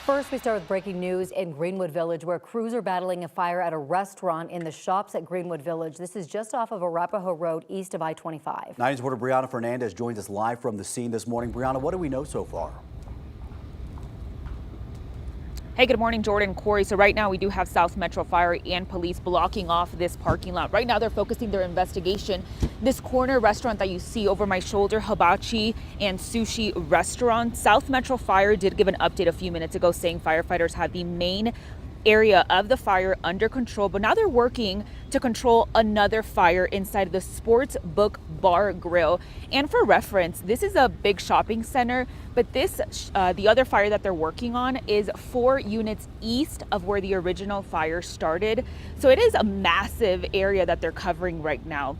First, we start with breaking news in Greenwood Village, where crews are battling a fire at a restaurant in the shops at Greenwood Village. This is just off of Arapahoe Road, east of I-25. 9 News reporter Brianna Fernandez joins us live from the scene this morning. Brianna, what do we know so far? Hey, good morning, Jordan, Corey. So right now we do have South Metro Fire and police blocking off this parking lot. Right now they're focusing their investigation. This corner restaurant that you see over my shoulder, Hibachi and Sushi Restaurant. South Metro Fire did give an update a few minutes ago saying firefighters had the main area of the fire under control, but now they're working to control another fire inside the Sports Book Bar Grill. And for reference, this is a big shopping center, but this the other fire that they're working on is 4 units east of where the original fire started. So it is a massive area that they're covering right now.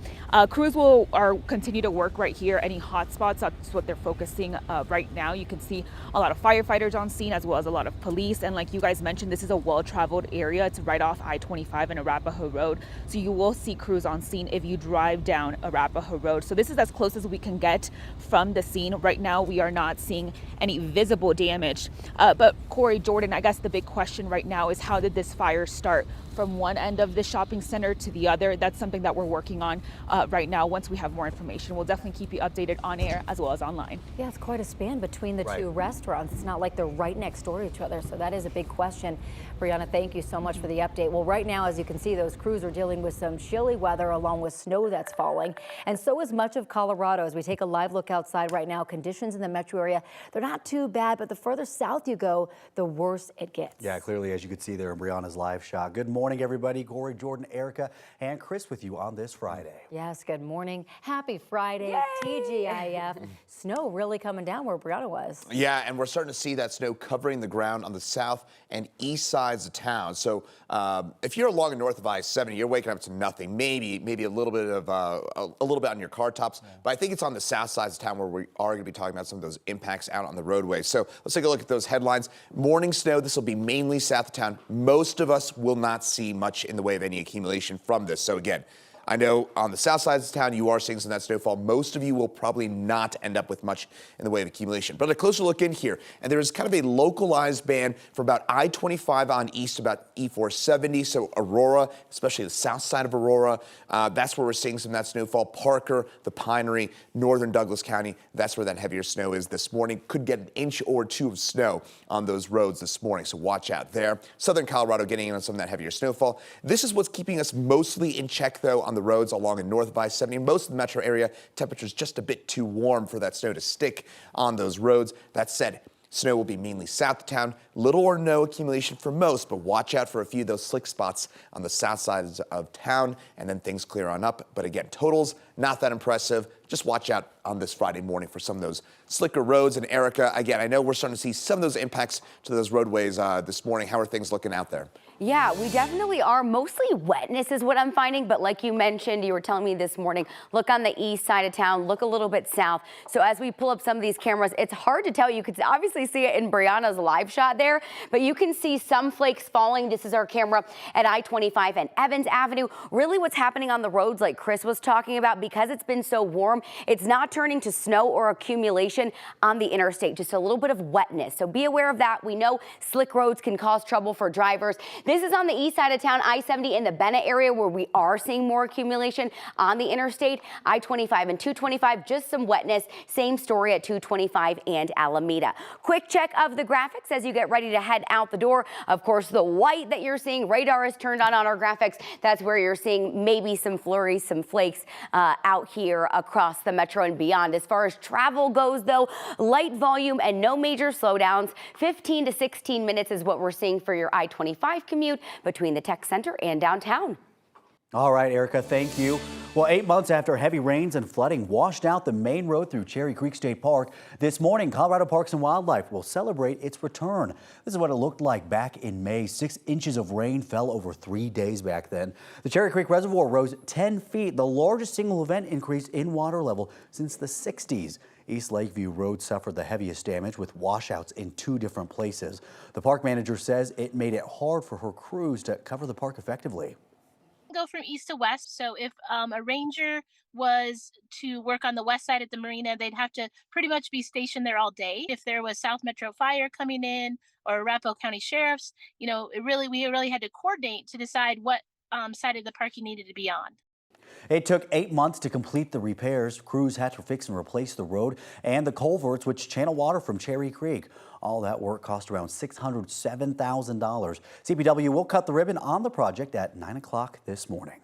Crews will continue to work right here. Any hot spots, that's what they're focusing right now. You can see a lot of firefighters on scene as well as a lot of police. And like you guys mentioned, this is a well-traveled area. It's right off I-25 and Arapahoe Road. So you will see crews on scene if you drive down Arapahoe Road. So this is as close as we can get from the scene. Right now, we are not seeing any visible damage. But Corey, Jordan, I guess the big question right now is how did this fire start from one end of the shopping center to the other? That's something that we're working on right now. Once we have more information, we'll definitely keep you updated on air as well as online. Yeah, it's quite a span between the two restaurants. It's not like they're right next door to each other. So that is a big question. Brianna, thank you so much for the update. Well, right now, as you can see, those crews are dealing with some chilly weather along with snow that's falling. And so is much of Colorado. As we take a live look outside right now, conditions in the metro area, they're not too bad, but the further south you go, the worse it gets. Yeah, clearly, as you could see there in Brianna's live shot. Good morning, everybody. Corey, Jordan, Erica, and Chris with you on this Friday. Yes, good morning. Happy Friday. Yay! TGIF. Snow really coming down where Brianna was. Yeah, and we're starting to see that snow covering the ground on the south and east sides of town. So if you're along the north of I-70, you're waking up to nothing. Maybe a little bit of a little bit on your car tops, but I think it's on the south sides of town where we are going to be talking about some of those impacts out on the roadway. So let's take a look at those headlines. Morning snow. This will be mainly south of town. Most of us will not see much in the way of any accumulation from this. So again, I know on the south side of town, you are seeing some of that snowfall. Most of you will probably not end up with much in the way of accumulation. But a closer look in here, and there is kind of a localized ban for about I-25 on east, about E-470. So Aurora, especially the south side of Aurora, that's where we're seeing some of that snowfall. Parker, the Pinery, northern Douglas County, that's where that heavier snow is this morning. Could get an inch or two of snow on those roads this morning, so watch out there. Southern Colorado getting in on some of that heavier snowfall. This is what's keeping us mostly in check, though, on the roads along and north of I-70. Most of the metro area, temperatures just a bit too warm for that snow to stick on those roads. That said, snow will be mainly south of town. Little or no accumulation for most, but watch out for a few of those slick spots on the south side of town, and then things clear on up. But again, totals not that impressive. Just watch out on this Friday morning for some of those slicker roads. And Erica, again, I know we're starting to see some of those impacts to those roadways this morning. How are things looking out there? Yeah, we definitely are. Mostly wetness is what I'm finding. But like you mentioned, you were telling me this morning, look on the east side of town, look a little bit south. So as we pull up some of these cameras, it's hard to tell. You could obviously see it in Brianna's live shot there, but you can see some flakes falling. This is our camera at I-25 and Evans Avenue. Really what's happening on the roads, like Chris was talking about, because it's been so warm, it's not turning to snow or accumulation on the interstate, just a little bit of wetness. So be aware of that. We know slick roads can cause trouble for drivers. This is on the east side of town, I-70 in the Bennett area, where we are seeing more accumulation on the interstate. I-25 and 225, just some wetness. Same story at 225 and Alameda. Quick check of the graphics as you get ready to head out the door. Of course, the white that you're seeing, radar is turned on our graphics. That's where you're seeing maybe some flurries, some flakes out here across the metro and beyond. As far as travel goes, though, light volume and no major slowdowns. 15 to 16 minutes is what we're seeing for your I-25 commute between the tech center and downtown. All right, Erica, thank you. Well, 8 months after heavy rains and flooding washed out the main road through Cherry Creek State Park, this morning, Colorado Parks and Wildlife will celebrate its return. This is what it looked like back in May. 6 inches of rain fell over 3 days back then. The Cherry Creek Reservoir rose 10 feet, the largest single event increase in water level since the 60s. East Lakeview Road suffered the heaviest damage with washouts in 2 different places. The park manager says it made it hard for her crews to cover the park effectively. Go from east to west. So if a ranger was to work on the west side at the marina, they'd have to pretty much be stationed there all day. If there was South Metro Fire coming in or Arapahoe County Sheriff's, we really had to coordinate to decide what side of the park you needed to be on. It took 8 months to complete the repairs. Crews had to fix and replace the road and the culverts, which channel water from Cherry Creek. All that work cost around $607,000. CPW will cut the ribbon on the project at 9 o'clock this morning.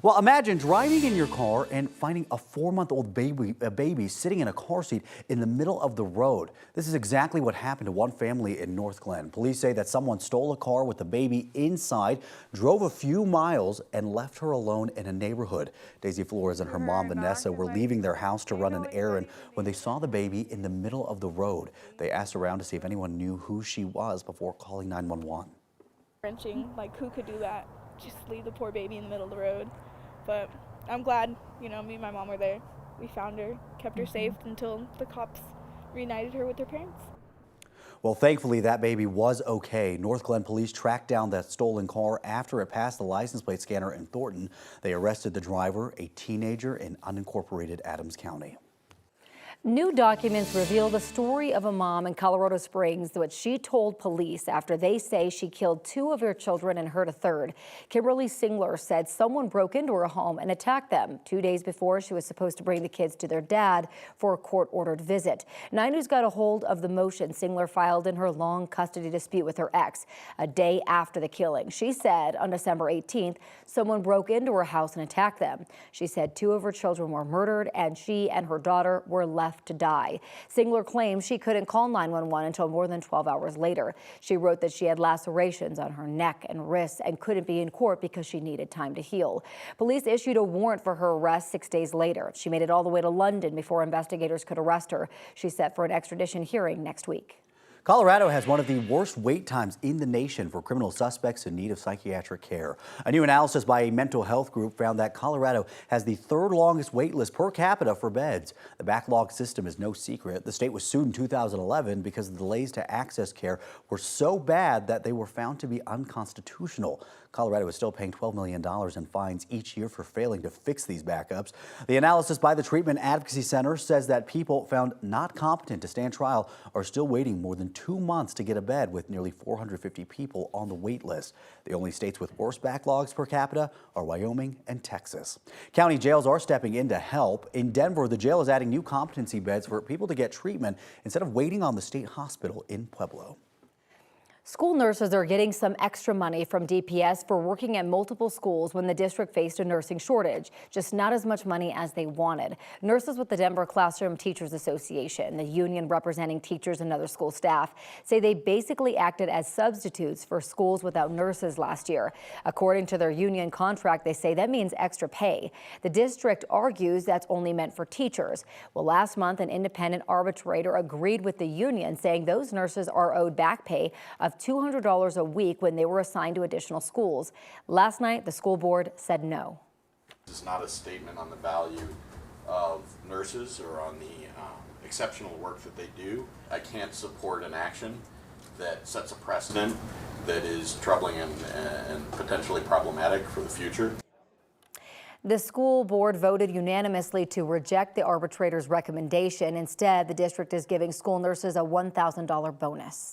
Well, imagine driving in your car and finding a 4-month-old baby sitting in a car seat in the middle of the road. This is exactly what happened to one family in North Glen. Police say that someone stole a car with the baby inside, drove a few miles, and left her alone in a neighborhood. Daisy Flores and her mom, Vanessa, were leaving their house to run an errand when they saw the baby in the middle of the road. They asked around to see if anyone knew who she was before calling 911. Wrenching, like who could do that? Just leave the poor baby in the middle of the road. But I'm glad, me and my mom were there. We found her, kept her safe until the cops reunited her with her parents. Well, thankfully, that baby was okay. North Glen police tracked down that stolen car after it passed the license plate scanner in Thornton. They arrested the driver, a teenager in unincorporated Adams County. New documents reveal the story of a mom in Colorado Springs, which she told police after they say she killed 2 of her children and hurt a 3rd. Kimberly Singler said someone broke into her home and attacked them 2 days before she was supposed to bring the kids to their dad for a court-ordered visit. 9 News got a hold of the motion Singler filed in her long custody dispute with her ex a day after the killing. She said on December 18th, someone broke into her house and attacked them. She said 2 of her children were murdered and she and her daughter were left to die. Singler claims she couldn't call 911 until more than 12 hours later. She wrote that she had lacerations on her neck and wrists and couldn't be in court because she needed time to heal. Police issued a warrant for her arrest 6 days later. She made it all the way to London before investigators could arrest her. She's set for an extradition hearing next week. Colorado has one of the worst wait times in the nation for criminal suspects in need of psychiatric care. A new analysis by a mental health group found that Colorado has the 3rd longest wait list per capita for beds. The backlog system is no secret. The state was sued in 2011 because the delays to access care were so bad that they were found to be unconstitutional. Colorado is still paying $12 million in fines each year for failing to fix these backups. The analysis by the Treatment Advocacy Center says that people found not competent to stand trial are still waiting more than 2 months to get a bed, with nearly 450 people on the wait list. The only states with worse backlogs per capita are Wyoming and Texas. County jails are stepping in to help. In Denver, the jail is adding new competency beds for people to get treatment instead of waiting on the state hospital in Pueblo. School nurses are getting some extra money from DPS for working at multiple schools when the district faced a nursing shortage, just not as much money as they wanted. Nurses with the Denver Classroom Teachers Association, the union representing teachers and other school staff, say they basically acted as substitutes for schools without nurses last year. According to their union contract, they say that means extra pay. The district argues that's only meant for teachers. Well, last month, an independent arbitrator agreed with the union, saying those nurses are owed back pay of $200 a week when they were assigned to additional schools. Last night, the school board said no. This is not a statement on the value of nurses or on the exceptional work that they do. I can't support an action that sets a precedent that is troubling and potentially problematic for the future. The school board voted unanimously to reject the arbitrator's recommendation. Instead, the district is giving school nurses a $1,000 bonus.